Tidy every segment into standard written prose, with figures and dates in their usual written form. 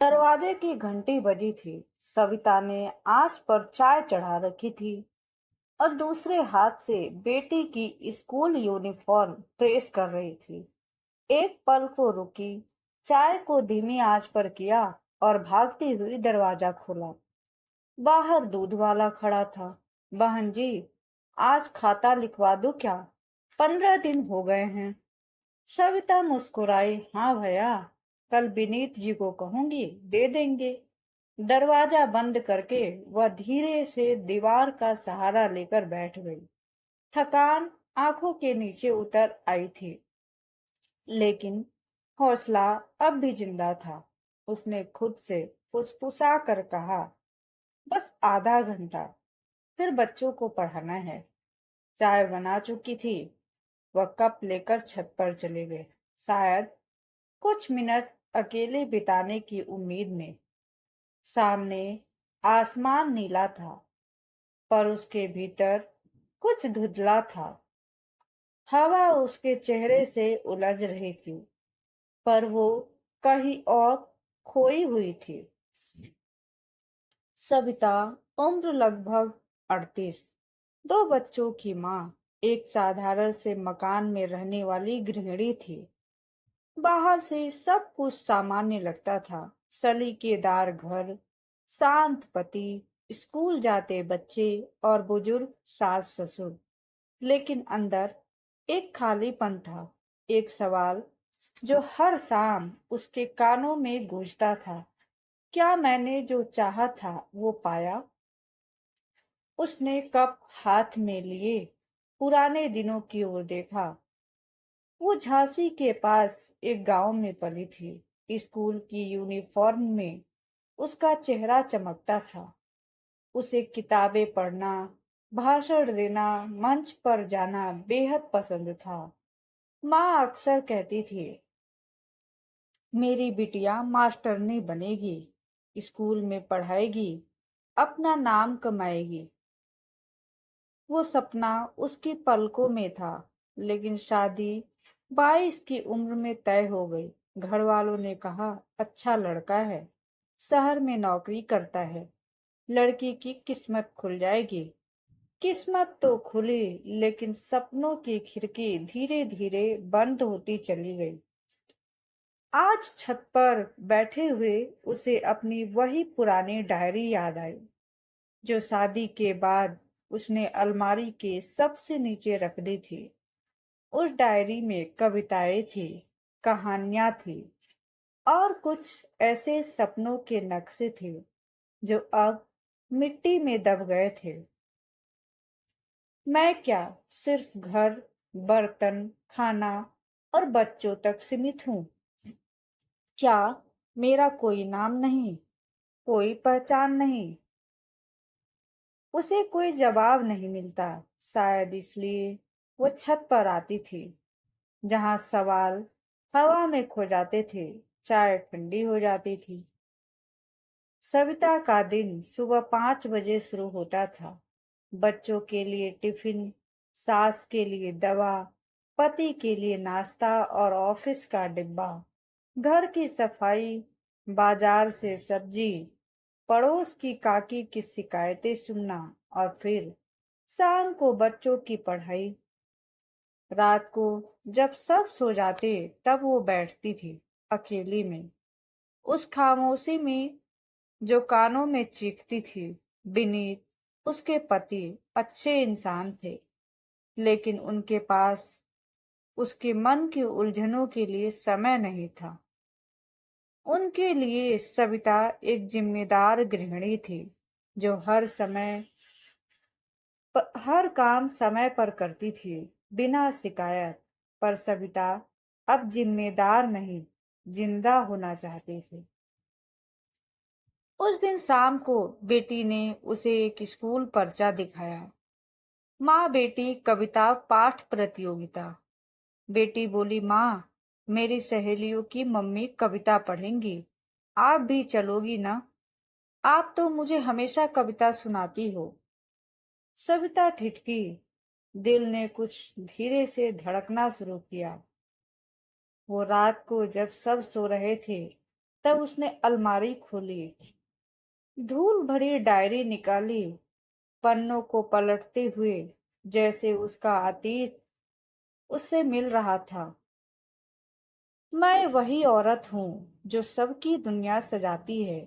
दरवाजे की घंटी बजी थी। सविता ने आंच पर चाय चढ़ा रखी थी और दूसरे हाथ से बेटी की स्कूल यूनिफॉर्म प्रेस कर रही थी। एक पल को रुकी, चाय को धीमी आंच पर किया और भागती हुई दरवाजा खोला। बाहर दूध वाला खड़ा था। बहन जी, आज खाता लिखवा दूं क्या? 15 दिन हो गए हैं। सविता मुस्कुराई। हाँ भैया, कल विनीत जी को कहूंगी, दे देंगे। दरवाजा बंद करके वह धीरे से दीवार का सहारा लेकर बैठ गई। थकान आंखों के नीचे उतर आई थी, लेकिन हौसला अब भी जिंदा था। उसने खुद से फुसफुसा कर कहा, बस आधा घंटा, फिर बच्चों को पढ़ाना है। चाय बना चुकी थी। वह कप लेकर छत पर चले गए, शायद कुछ मिनट अकेले बिताने की उम्मीद में। सामने आसमान नीला था, पर उसके भीतर कुछ धुंधला था। हवा उसके चेहरे से उलझ रही थी, पर वो कहीं और खोई हुई थी। सविता, उम्र लगभग 38, दो बच्चों की माँ, एक साधारण से मकान में रहने वाली गृहिणी थी। बाहर से सब कुछ सामान्य लगता था। सलीकेदार घर, शांत पति, स्कूल जाते बच्चे और बुजुर्ग सास ससुर। लेकिन अंदर एक खालीपन था, एक सवाल जो हर शाम उसके कानों में गूंजता था। क्या मैंने जो चाहा था वो पाया? उसने कप हाथ में लिए पुराने दिनों की ओर देखा। वो झांसी के पास एक गांव में पली थी। स्कूल की यूनिफॉर्म में उसका चेहरा चमकता था। उसे किताबें पढ़ना, भाषण देना, मंच पर जाना बेहद पसंद था। माँ अक्सर कहती थी, मेरी बिटिया मास्टरनी बनेगी, स्कूल में पढ़ाएगी, अपना नाम कमाएगी। वो सपना उसकी पलकों में था, लेकिन शादी 22 की उम्र में तय हो गई। घर वालों ने कहा, अच्छा लड़का है, शहर में नौकरी करता है, लड़की की किस्मत खुल जाएगी। किस्मत तो खुली, लेकिन सपनों की खिड़की धीरे धीरे बंद होती चली गई। आज छत पर बैठे हुए उसे अपनी वही पुरानी डायरी याद आई, जो शादी के बाद उसने अलमारी के सबसे नीचे रख दी थी। उस डायरी में कविताएं थी, कहानियां थी और कुछ ऐसे सपनों के नक्शे थे जो अब मिट्टी में दब गए थे। मैं क्या सिर्फ घर, बर्तन, खाना और बच्चों तक सीमित हूँ? क्या मेरा कोई नाम नहीं, कोई पहचान नहीं? उसे कोई जवाब नहीं मिलता। शायद इसलिए वो छत पर आती थी, जहां सवाल हवा में खो जाते थे, चाय ठंडी हो जाती थी। सविता का दिन सुबह 5 बजे शुरू होता था। बच्चों के लिए टिफिन, सास के लिए दवा, पति के लिए नाश्ता और ऑफिस का डिब्बा, घर की सफाई, बाजार से सब्जी, पड़ोस की काकी की शिकायतें सुनना और फिर शाम को बच्चों की पढ़ाई। रात को जब सब सो जाते, तब वो बैठती थी अकेली में, उस खामोशी में जो कानों में चीखती थी। विनीत, उसके पति, अच्छे इंसान थे, लेकिन उनके पास उसके मन की उलझनों के लिए समय नहीं था। उनके लिए सविता एक जिम्मेदार गृहिणी थी, जो हर काम समय पर करती थी, बिना शिकायत। पर सविता अब जिम्मेदार नहीं, जिंदा होना चाहती थी। उस दिन शाम को बेटी ने उसे एक स्कूल पर्चा दिखाया। माँ बेटी कविता पाठ प्रतियोगिता। बेटी बोली, माँ, मेरी सहेलियों की मम्मी कविता पढ़ेंगी, आप भी चलोगी ना? आप तो मुझे हमेशा कविता सुनाती हो। सविता ठिठकी। दिल ने कुछ धीरे से धड़कना शुरू किया। वो रात को जब सब सो रहे थे, तब उसने अलमारी खोली, धूल भरी डायरी निकाली, पन्नों को पलटते हुए जैसे उसका अतीत उससे मिल रहा था। मैं वही औरत हूँ जो सबकी दुनिया सजाती है,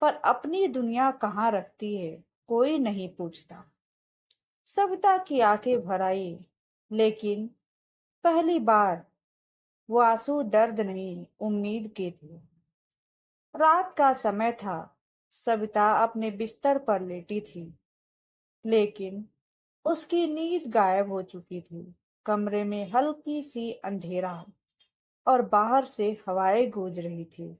पर अपनी दुनिया कहाँ रखती है कोई नहीं पूछता। सविता की आंखें भर आई, लेकिन पहली बार वो आंसू दर्द नहीं उम्मीद के थे। रात का समय था। सविता अपने बिस्तर पर लेटी थी, लेकिन उसकी नींद गायब हो चुकी थी। कमरे में हल्की सी अंधेरा और बाहर से हवाएं गूंज रही थी।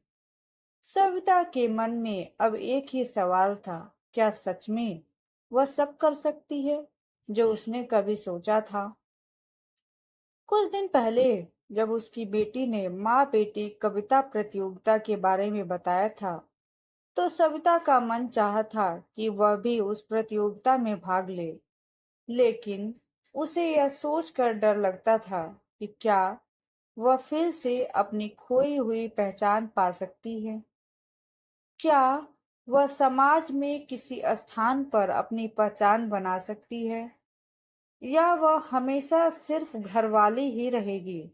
सविता के मन में अब एक ही सवाल था, क्या सच में वह सब कर सकती है जो उसने कभी सोचा था? कुछ दिन पहले जब उसकी बेटी ने माँ बेटी कविता प्रतियोगिता के बारे में बताया था, तो सविता का मन चाहा था कि वह भी उस प्रतियोगिता में भाग ले। लेकिन उसे यह सोचकर डर लगता था कि क्या वह फिर से अपनी खोई हुई पहचान पा सकती है। क्या वह समाज में किसी स्थान पर अपनी पहचान बना सकती है, या वह हमेशा सिर्फ घरवाली ही रहेगी।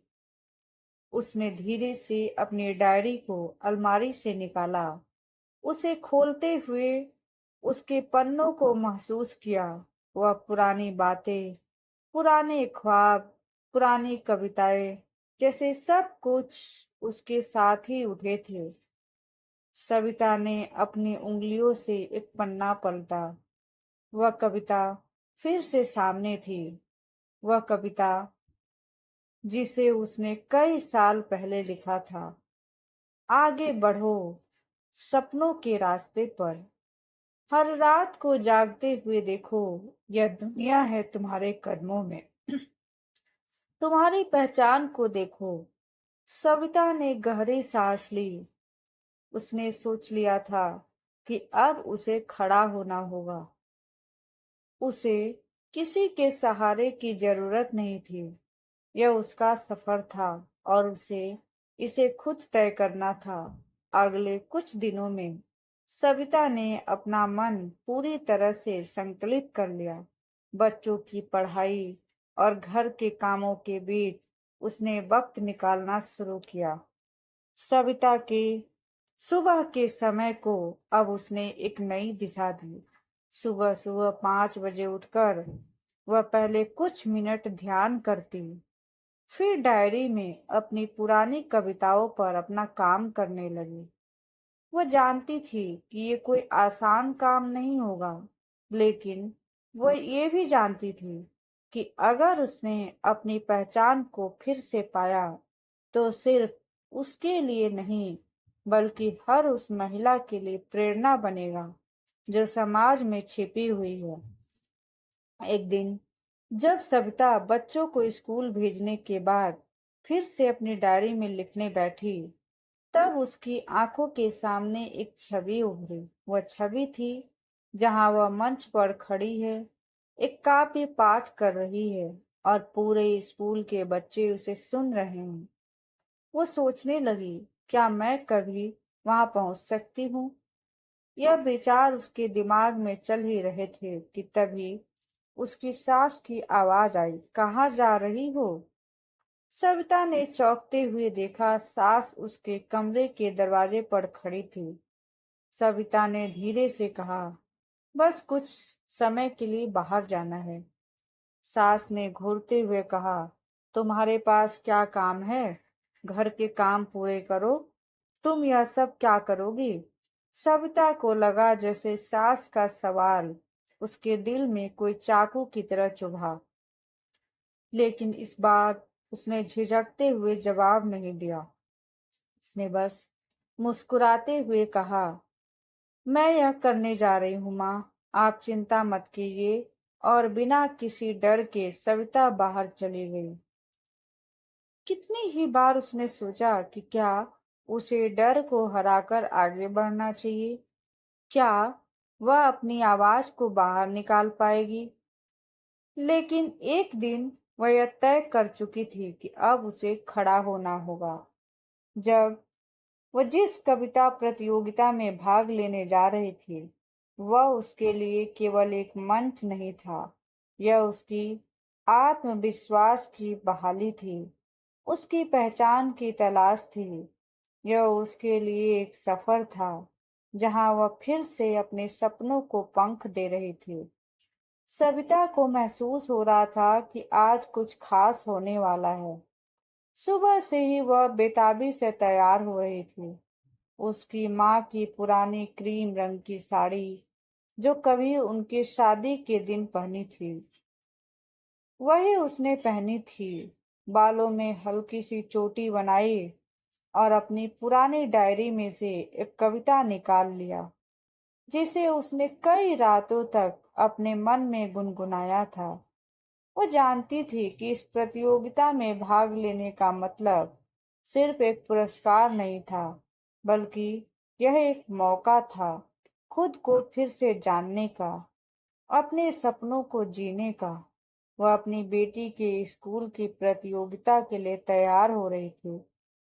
उसने धीरे से अपनी डायरी को अलमारी से निकाला। उसे खोलते हुए उसके पन्नों को महसूस किया। वह पुरानी बातें, पुराने ख्वाब, पुरानी कविताएं, जैसे सब कुछ उसके साथ ही उठे थे। सविता ने अपनी उंगलियों से एक पन्ना पलटा। वह कविता फिर से सामने थी। वह कविता जिसे उसने कई साल पहले लिखा था। आगे बढ़ो सपनों के रास्ते पर, हर रात को जागते हुए देखो, यह दुनिया है तुम्हारे कदमों में, तुम्हारी पहचान को देखो। सविता ने गहरी सांस ली। उसने सोच लिया था कि अब उसे खड़ा होना होगा। उसे किसी के सहारे की जरूरत नहीं थी। यह उसका सफर था और उसे इसे खुद तय करना था। अगले कुछ दिनों में सविता ने अपना मन पूरी तरह से संकलित कर लिया। बच्चों की पढ़ाई और घर के कामों के बीच उसने वक्त निकालना शुरू किया। सविता के सुबह के समय को अब उसने एक नई दिशा दी। सुबह सुबह 5 बजे उठकर वह पहले कुछ मिनट ध्यान करती, फिर डायरी में अपनी पुरानी कविताओं पर अपना काम करने लगी। वह जानती थी कि ये कोई आसान काम नहीं होगा, लेकिन वह ये भी जानती थी कि अगर उसने अपनी पहचान को फिर से पाया, तो सिर्फ उसके लिए नहीं, बल्कि हर उस महिला के लिए प्रेरणा बनेगा जो समाज में छिपी हुई है। एक दिन जब सविता बच्चों को स्कूल भेजने के बाद फिर से अपनी डायरी में लिखने बैठी, तब उसकी आंखों के सामने एक छवि उभरी। वह छवि थी जहां वह मंच पर खड़ी है, एक काव्य पाठ कर रही है और पूरे स्कूल के बच्चे उसे सुन रहे हैं। वो सोचने लगी, क्या मैं कभी वहां पहुंच सकती हूँ? यह विचार उसके दिमाग में चल ही रहे थे कि तभी उसकी सास की आवाज आई, कहाँ जा रही हो? सविता ने चौंकते हुए देखा, सास उसके कमरे के दरवाजे पर खड़ी थी। सविता ने धीरे से कहा, बस कुछ समय के लिए बाहर जाना है। सास ने घूरते हुए कहा, तुम्हारे पास क्या काम है? घर के काम पूरे करो। तुम यह सब क्या करोगी? सविता को लगा जैसे सास का सवाल उसके दिल में कोई चाकू की तरह चुभा, लेकिन इस बार उसने झिझकते हुए जवाब नहीं दिया। उसने बस मुस्कुराते हुए कहा, मैं यह करने जा रही हूँ माँ, आप चिंता मत कीजिए। और बिना किसी डर के सविता बाहर चली गई। कितनी ही बार उसने सोचा कि क्या उसे डर को हराकर आगे बढ़ना चाहिए। क्या वह अपनी आवाज को बाहर निकाल पाएगी? लेकिन एक दिन वह यह तय कर चुकी थी कि अब उसे खड़ा होना होगा। जब वह जिस कविता प्रतियोगिता में भाग लेने जा रही थी, वह उसके लिए केवल एक मंच नहीं था, यह उसकी आत्मविश्वास की बहाली थी, उसकी पहचान की तलाश थी। यह उसके लिए एक सफर था, जहां वह फिर से अपने सपनों को पंख दे रही थी। सविता को महसूस हो रहा था कि आज कुछ खास होने वाला है। सुबह से ही वह बेताबी से तैयार हो रही थी। उसकी माँ की पुरानी क्रीम रंग की साड़ी, जो कभी उनकी शादी के दिन पहनी थी, वही उसने पहनी थी। बालों में हल्की सी चोटी बनाई और अपनी पुरानी डायरी में से एक कविता निकाल लिया, जिसे उसने कई रातों तक अपने मन में गुनगुनाया था। वो जानती थी कि इस प्रतियोगिता में भाग लेने का मतलब सिर्फ एक पुरस्कार नहीं था, बल्कि यह एक मौका था खुद को फिर से जानने का, अपने सपनों को जीने का। वह अपनी बेटी के स्कूल की प्रतियोगिता के लिए तैयार हो रही थी,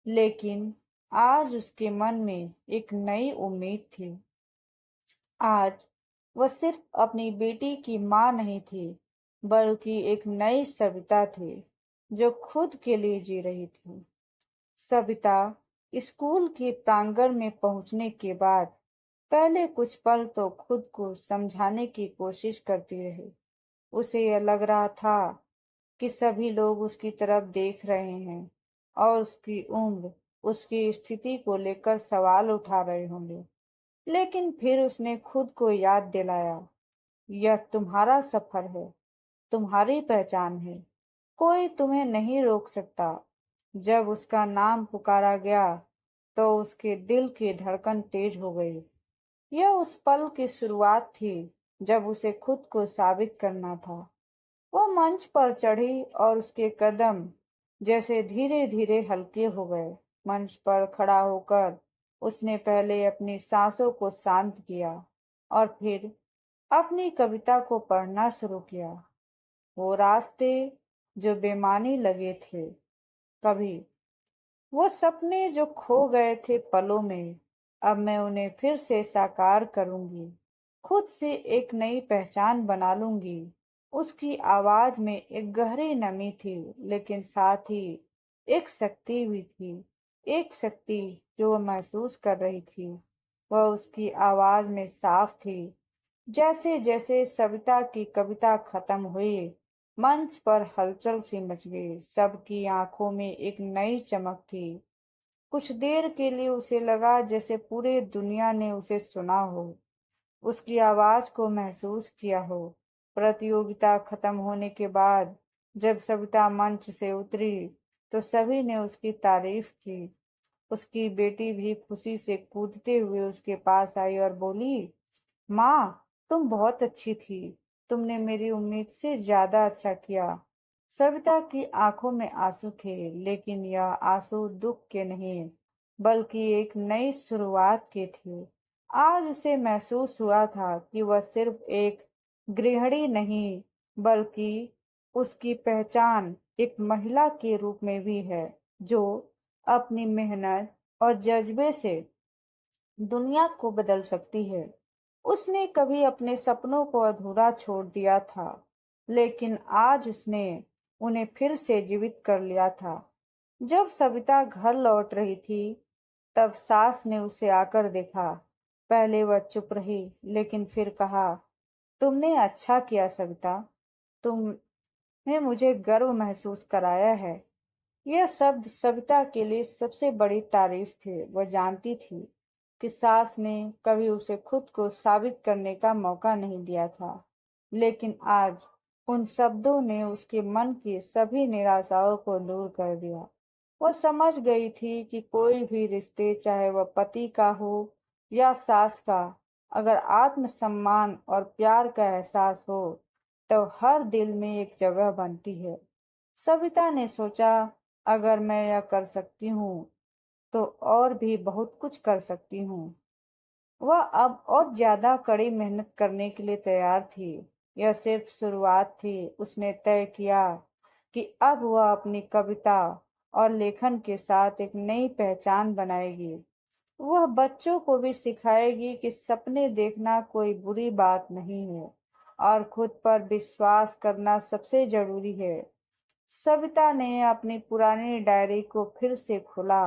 लेकिन आज उसके मन में एक नई उम्मीद थी। आज वह सिर्फ अपनी बेटी की माँ नहीं थी, बल्कि एक नई सविता थी, जो खुद के लिए जी रही थी। सविता स्कूल के प्रांगण में पहुंचने के बाद पहले कुछ पल तो खुद को समझाने की कोशिश करती रही। उसे यह लग रहा था कि सभी लोग उसकी तरफ देख रहे हैं और उसकी उम्र, उसकी स्थिति को लेकर सवाल उठा रहे होंगे। लेकिन फिर उसने खुद को याद दिलाया, यह तुम्हारा सफर है, तुम्हारी पहचान है, कोई तुम्हें नहीं रोक सकता। जब उसका नाम पुकारा गया, तो उसके दिल की धड़कन तेज हो गई। यह उस पल की शुरुआत थी जब उसे खुद को साबित करना था। वो मंच पर चढ़ी और उसके कदम जैसे धीरे धीरे हल्के हो गए। मंच पर खड़ा होकर उसने पहले अपनी सांसों को शांत किया और फिर अपनी कविता को पढ़ना शुरू किया। वो रास्ते जो बेमानी लगे थे, कभी वो सपने जो खो गए थे पलों में, अब मैं उन्हें फिर से साकार करूंगी, खुद से एक नई पहचान बना लूंगी। उसकी आवाज में एक गहरी नमी थी, लेकिन साथ ही एक शक्ति भी थी, एक शक्ति जो वह महसूस कर रही थी। वह उसकी आवाज में साफ थी। जैसे जैसे सविता की कविता खत्म हुई, मंच पर हलचल सी मच गई। सबकी आंखों में एक नई चमक थी। कुछ देर के लिए उसे लगा जैसे पूरे दुनिया ने उसे सुना हो, उसकी आवाज को महसूस किया हो। प्रतियोगिता खत्म होने के बाद जब सविता मंच से उतरी, तो सभी ने उसकी तारीफ की। उसकी बेटी भी खुशी से कूदते हुए उसके पास आई और बोली, माँ, तुम बहुत अच्छी थी। तुमने मेरी उम्मीद से ज्यादा अच्छा किया। सविता की आंखों में आंसू थे, लेकिन यह आंसू दुख के नहीं, बल्कि एक नई शुरुआत के थे। आज उसे महसूस हुआ था कि वह सिर्फ एक गृहिणी नहीं, बल्कि उसकी पहचान एक महिला के रूप में भी है, जो अपनी मेहनत और जज्बे से दुनिया को बदल सकती है। उसने कभी अपने सपनों को अधूरा छोड़ दिया था, लेकिन आज उसने उन्हें फिर से जीवित कर लिया था। जब सविता घर लौट रही थी, तब सास ने उसे आकर देखा। पहले वह चुप रही, लेकिन फिर कहा, तुमने अच्छा किया सविता, तुमने मुझे गर्व महसूस कराया है। यह शब्द सविता के लिए सबसे बड़ी तारीफ थे। वह जानती थी कि सास ने कभी उसे खुद को साबित करने का मौका नहीं दिया था, लेकिन आज उन शब्दों ने उसके मन की सभी निराशाओं को दूर कर दिया। वह समझ गई थी कि कोई भी रिश्ते, चाहे वह पति का हो या सास का, अगर आत्मसम्मान और प्यार का एहसास हो, तो हर दिल में एक जगह बनती है। सविता ने सोचा, अगर मैं यह कर सकती हूँ, तो और भी बहुत कुछ कर सकती हूँ। वह अब और ज्यादा कड़ी मेहनत करने के लिए तैयार थी। यह सिर्फ शुरुआत थी। उसने तय किया कि अब वह अपनी कविता और लेखन के साथ एक नई पहचान बनाएगी। वह बच्चों को भी सिखाएगी कि सपने देखना कोई बुरी बात नहीं है और खुद पर विश्वास करना सबसे जरूरी है। सविता ने अपनी पुरानी डायरी को फिर से खोला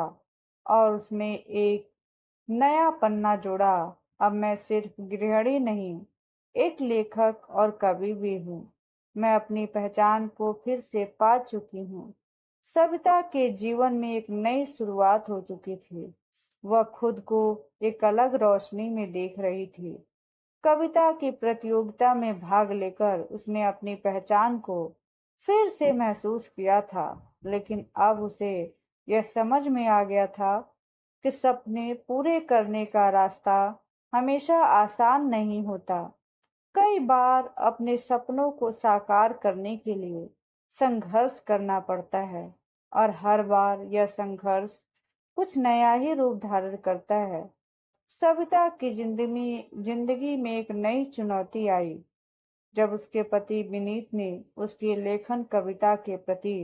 और उसमें एक नया पन्ना जोड़ा। अब मैं सिर्फ गृहिणी नहीं, एक लेखक और कवि भी हूँ। मैं अपनी पहचान को फिर से पा चुकी हूँ। सविता के जीवन में एक नई शुरुआत हो चुकी थी। वह खुद को एक अलग रोशनी में देख रही थी। कविता की प्रतियोगिता में भाग लेकर उसने अपनी पहचान को फिर से महसूस किया था, लेकिन अब उसे यह समझ में आ गया था कि सपने पूरे करने का रास्ता हमेशा आसान नहीं होता। कई बार अपने सपनों को साकार करने के लिए संघर्ष करना पड़ता है और हर बार यह संघर्ष कुछ नया ही रूप धारण करता है। सविता की जिंदगी में एक नई चुनौती आई जब उसके पति विनीत ने उसकी लेखन कविता के प्रति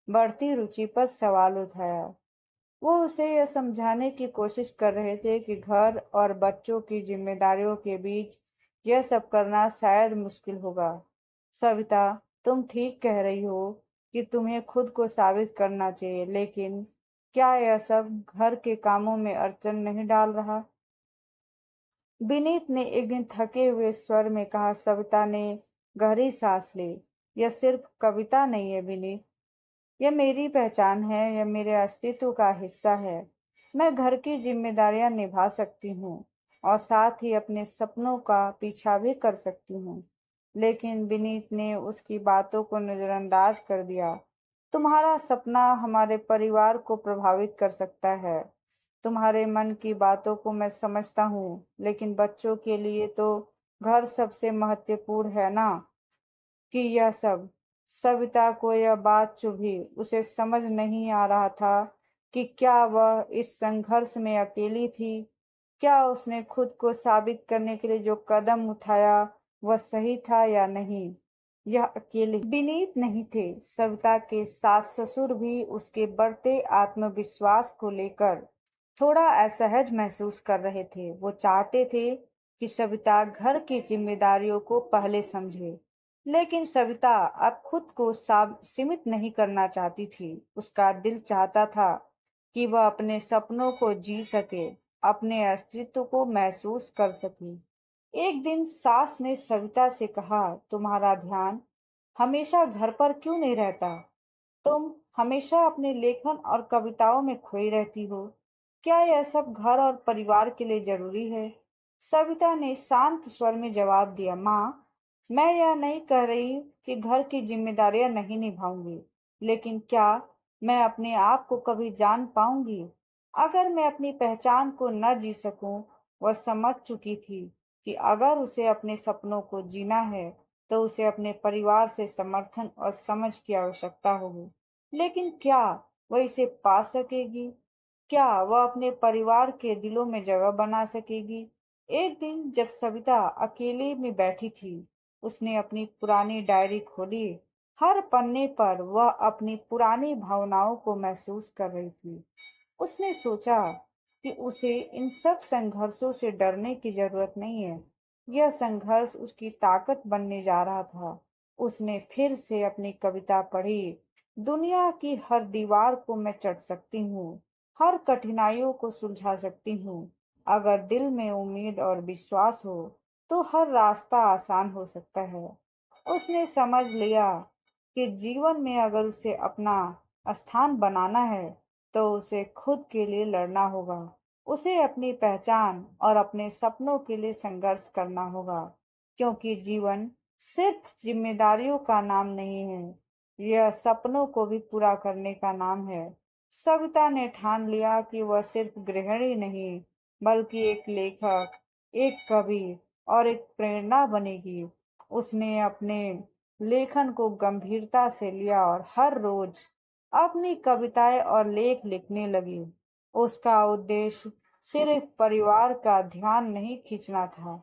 बढ़ती रुचि पर सवाल उठाया। वो उसे यह समझाने की कोशिश कर रहे थे कि घर और बच्चों की जिम्मेदारियों के बीच यह सब करना शायद मुश्किल होगा। सविता, तुम ठीक कह रही हो कि तुम्हें खुद को साबित करना चाहिए, लेकिन क्या यह सब घर के कामों में अड़चन नहीं डाल रहा? विनीत ने एक दिन थके हुए स्वर में कहा। सविता ने गहरी सांस ली। यह सिर्फ कविता नहीं है विनीत, यह मेरी पहचान है, यह मेरे अस्तित्व का हिस्सा है। मैं घर की जिम्मेदारियां निभा सकती हूँ और साथ ही अपने सपनों का पीछा भी कर सकती हूँ। लेकिन विनीत ने उसकी बातों को नजरअंदाज कर दिया। तुम्हारा सपना हमारे परिवार को प्रभावित कर सकता है। तुम्हारे मन की बातों को मैं समझता हूँ, लेकिन बच्चों के लिए तो घर सबसे महत्वपूर्ण है ना कि यह सब। सविता को यह बात चुभी। उसे समझ नहीं आ रहा था कि क्या वह इस संघर्ष में अकेली थी। क्या उसने खुद को साबित करने के लिए जो कदम उठाया वह सही था या नहीं। यह अकेले विनीत नहीं थे, सविता के सास ससुर भी उसके बढ़ते आत्मविश्वास को लेकर थोड़ा असहज महसूस कर रहे थे। वो चाहते थे कि सविता घर की जिम्मेदारियों को पहले समझे, लेकिन सविता अब खुद को सीमित नहीं करना चाहती थी। उसका दिल चाहता था कि वह अपने सपनों को जी सके, अपने अस्तित्व को महसूस कर सके। एक दिन सास ने सविता से कहा, तुम्हारा ध्यान हमेशा घर पर क्यों नहीं रहता? तुम हमेशा अपने लेखन और कविताओं में खोई रहती हो। क्या यह सब घर और परिवार के लिए जरूरी है? सविता ने शांत स्वर में जवाब दिया, माँ, मैं यह नहीं कह रही कि घर की जिम्मेदारियां नहीं निभाऊंगी, लेकिन क्या मैं अपने आप को कभी जान पाऊंगी? अगर मैं अपनी पहचान को न जी सकूं। वह समझ चुकी थी कि अगर उसे अपने सपनों को जीना है तो उसे अपने परिवार से समर्थन और समझ की आवश्यकता होगी। लेकिन क्या वह इसे पा सकेगी? क्या वह अपने परिवार के दिलों में जगह बना सकेगी? एक दिन जब सविता अकेले में बैठी थी, उसने अपनी पुरानी डायरी खोली। हर पन्ने पर वह अपनी पुरानी भावनाओं को महसूस कर रही थी। उसने सोचा कि उसे इन सब संघर्षों से डरने की जरूरत नहीं है। यह संघर्ष उसकी ताकत बनने जा रहा था। उसने फिर से अपनी कविता पढ़ी। दुनिया की हर दीवार को मैं चढ़ सकती हूँ, हर कठिनाइयों को सुलझा सकती हूँ। अगर दिल में उम्मीद और विश्वास हो तो हर रास्ता आसान हो सकता है। उसने समझ लिया कि जीवन में अगर उसे अपना स्थान बनाना है तो उसे खुद के लिए लड़ना होगा। उसे अपनी पहचान और अपने सपनों के लिए संघर्ष करना होगा, क्योंकि जीवन सिर्फ जिम्मेदारियों का नाम नहीं है, यह सपनों को भी पूरा करने का नाम है। सविता ने ठान लिया कि वह सिर्फ गृहिणी नहीं, बल्कि एक लेखक, एक कवि और एक प्रेरणा बनेगी। उसने अपने लेखन को गंभीरता से लिया और हर रोज अपनी कविताएं और लेख लिखने लगी। उसका उद्देश्य सिर्फ परिवार का ध्यान नहीं खींचना था,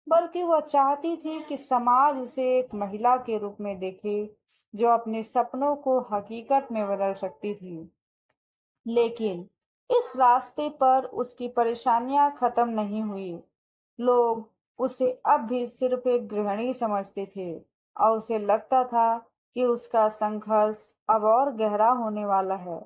बल्कि वह चाहती थी कि समाज उसे एक महिला के रूप में देखे जो अपने सपनों को हकीकत में बदल सकती थी। लेकिन इस रास्ते पर उसकी परेशानियां खत्म नहीं हुई। लोग उसे अब भी सिर्फ एक गृहिणी समझते थे और उसे लगता था कि उसका संघर्ष अब और गहरा होने वाला है।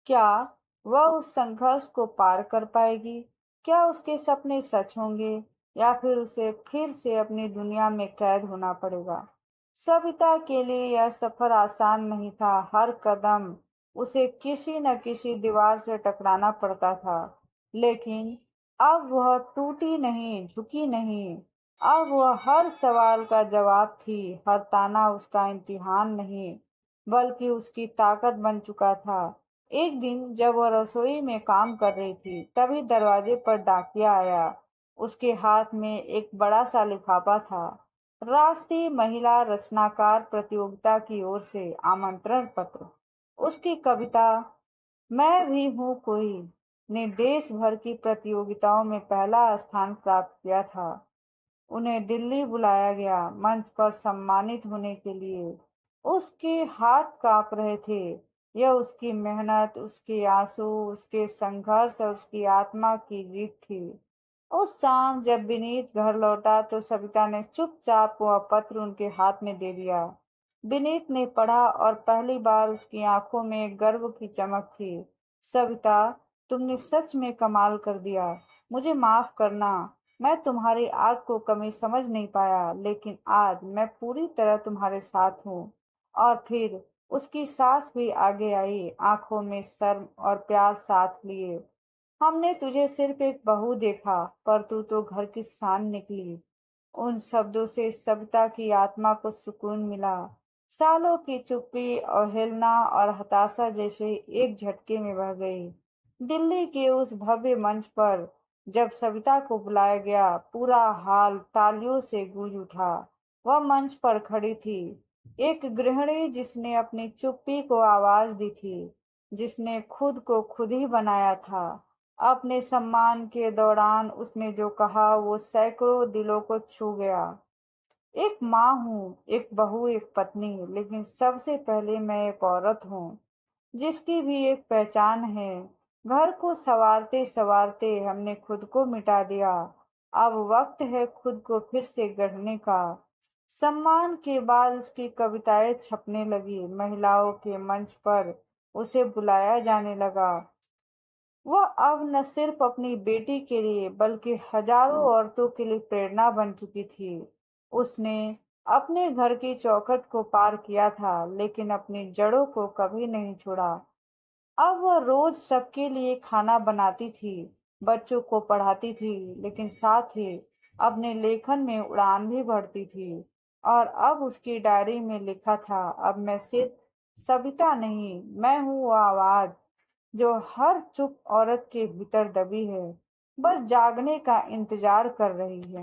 क्या वह उस संघर्ष को पार कर पाएगी? क्या उसके सपने सच होंगे या फिर उसे फिर से अपनी दुनिया में कैद होना पड़ेगा? सविता के लिए यह सफर आसान नहीं था। हर कदम उसे किसी न किसी दीवार से टकराना पड़ता था। लेकिन अब वह टूटी नहीं, झुकी नहीं। अब वह हर सवाल का जवाब थी, हर ताना उसका इम्तिहान नहीं, बल्कि उसकी ताकत बन चुका था। एक दिन जब वह रसोई में काम कर रही थी, तभी दरवाजे पर डाकिया आया। उसके हाथ में एक बड़ा सा लिफाफा था। राष्ट्रीय महिला रचनाकार प्रतियोगिता की ओर से आमंत्रण पत्र। उसकी कविता मैं भी हूँ कोई ने देश भर की प्रतियोगिताओं में पहला स्थान प्राप्त किया था। उन्हें दिल्ली बुलाया गया मंच पर सम्मानित होने के लिए। उसके हाथ कांप रहे थे। यह उसकी मेहनत, उसके आंसू, उसके संघर्ष और उसकी आत्मा की जीत थी। उस शाम जब विनीत घर लौटा तो सविता ने चुपचाप वह पत्र उनके हाथ में दे दिया। विनीत ने पढ़ा और पहली बार उसकी आंखों में गर्व की चमक थी। सविता, तुमने सच में कमाल कर दिया। मुझे माफ करना, मैं तुम्हारी आग को कभी समझ नहीं पाया, लेकिन आज मैं पूरी तरह तुम्हारे साथ हूँ। और फिर उसकी सास भी आगे आई, आंखों में शर्म और प्यार साथ लिए। हमने तुझे सिर्फ एक बहू देखा, पर तू तो घर की शान निकली। उन शब्दों से सविता की आत्मा को सुकून मिला। सालों की चुप्पी, अवहेलना और हताशा जैसे एक झटके में बह गई। दिल्ली के उस भव्य मंच पर जब सविता को बुलाया गया, पूरा हाल तालियों से गूंज उठा। वह मंच पर खड़ी थी, एक गृहिणी जिसने अपनी चुप्पी को आवाज दी थी, जिसने खुद को खुद ही बनाया था। अपने सम्मान के दौरान उसने जो कहा वो सैकड़ों दिलों को छू गया। एक माँ हूँ, एक बहू, एक पत्नी, लेकिन सबसे पहले मैं एक औरत हूँ जिसकी भी एक पहचान है। घर को संवारते संवारते हमने खुद को मिटा दिया। अब वक्त है खुद को फिर से गढ़ने का। सम्मान के बाद उसकी कविताएं छपने लगी, महिलाओं के मंच पर उसे बुलाया जाने लगा। वह अब न सिर्फ अपनी बेटी के लिए बल्कि हजारों औरतों के लिए प्रेरणा बन चुकी थी। उसने अपने घर की चौखट को पार किया था, लेकिन अपनी जड़ों को कभी नहीं छोड़ा। अब वह रोज सबके लिए खाना बनाती थी, बच्चों को पढ़ाती थी, लेकिन साथ ही अपने लेखन में उड़ान भी भरती थी। और अब उसकी डायरी में लिखा था, अब मैं सिर्फ सविता नहीं, मैं हूँ वो आवाज जो हर चुप औरत के भीतर दबी है, बस जागने का इंतजार कर रही है।